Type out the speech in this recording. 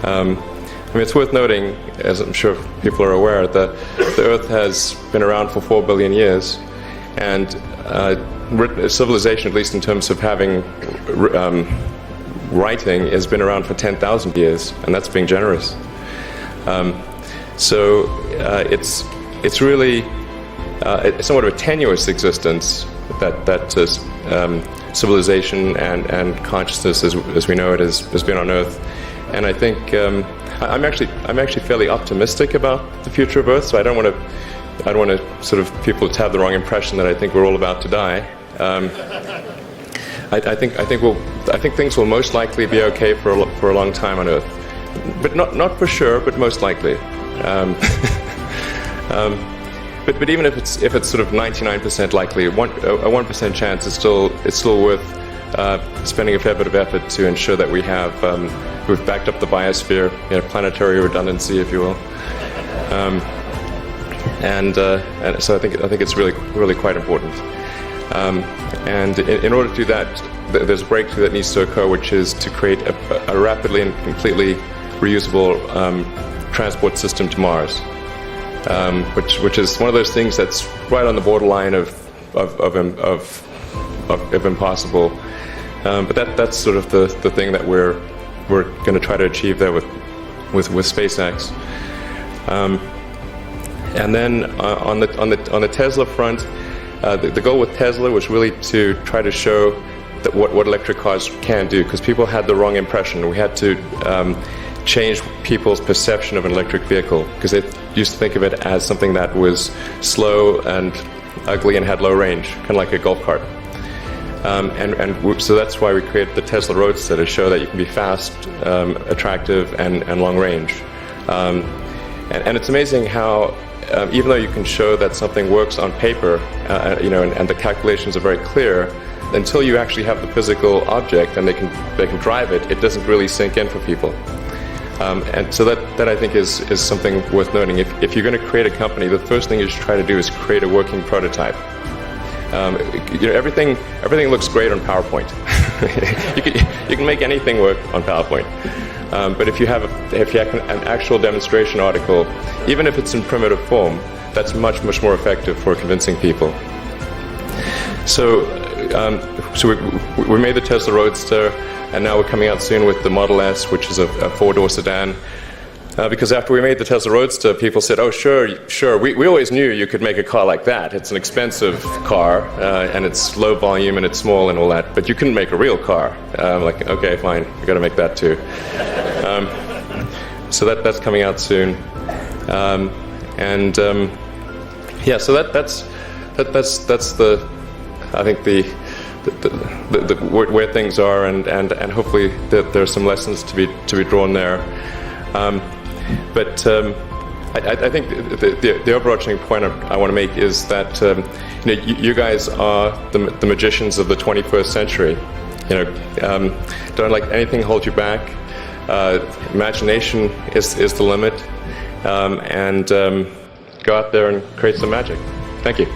I mean, it's worth noting, as I'm sure people are aware, that the Earth has been around for 4 billion years, and civilization, at least in terms of having writing, has been around for 10,000 years, and that's being generous. So it's really somewhat of a tenuous existence that civilization and consciousness, as we know it, has been on Earth. And I think I'm actually fairly optimistic about the future of Earth. So I don't want to sort of people to have the wrong impression that I think we're all about to die. I think things will most likely be okay for a long time on Earth, but not for sure, but most likely. But even if it's sort of 99% likely, a 1% chance is still worth spending a fair bit of effort to ensure that we've backed up the biosphere, planetary redundancy, if you will. And so I think it's really quite important. And in order to do that, there's a breakthrough that needs to occur, which is to create a rapidly and completely reusable transport system to Mars, which is one of those things that's right on the borderline of impossible. But that's sort of the thing that we're going to try to achieve there with SpaceX. And then on the Tesla front, the goal with Tesla was really to try to show that what electric cars can do, because people had the wrong impression. We had to change people's perception of an electric vehicle, because they used to think of it as something that was slow and ugly and had low range, kind of like a golf cart. So that's why we created the Tesla Roadster, to show that you can be fast, attractive, and long range. And it's amazing how even though you can show that something works on paper, and the calculations are very clear, until you actually have the physical object and they can drive it, it doesn't really sink in for people. And so that I think is something worth noting. If you're going to create a company, the first thing you should try to do is create a working prototype. Everything looks great on PowerPoint. you can make anything work on PowerPoint. But if you have an actual demonstration article, even if it's in primitive form, that's much more effective for convincing people. So we made the Tesla Roadster, and now we're coming out soon with the Model S, which is a 4-door sedan. Because after we made the Tesla Roadster, people said, "Oh, sure. We always knew you could make a car like that. It's an expensive car, and it's low volume, and it's small, and all that. But you couldn't make a real car." Like, okay, fine. We got to make that too. So that's coming out soon. So that's I think the where things are, and hopefully there are some lessons to be drawn there. But I think the overarching point I want to make is that you guys are the magicians of the 21st century. Don't let anything hold you back. Imagination is the limit, and go out there and create some magic. Thank you.